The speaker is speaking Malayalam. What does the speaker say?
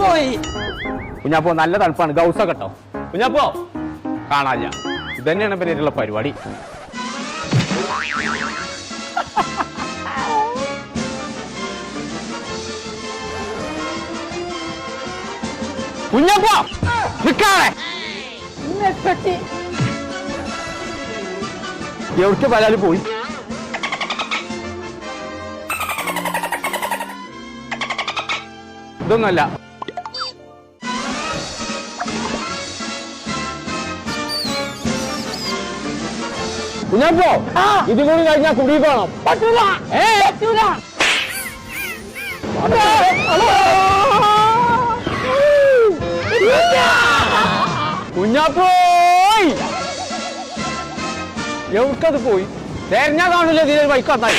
പോയി. കുഞ്ഞാപ്പോ നല്ല തണുപ്പാണ്, ഗൗസ കേട്ടോ. കുഞ്ഞാപ്പോ കാണാല്ല, ഇത് തന്നെയാണ് പേരുള്ള പരിപാടി. കുഞ്ഞാപ്പോ നിക്കാതെ എവിടേക്ക് പലാല് പോയി. ഇതൊന്നല്ല, കുഞ്ഞാപ്പോ ഇതും കൂടി കഴിഞ്ഞാൽ കുടി പോണം. കുഞ്ഞാപ്പോയ് എവിടക്കത് പോയി? തെരഞ്ഞാ കാണില്ല, ഇതിൽ ബൈക്ക് വന്നാൽ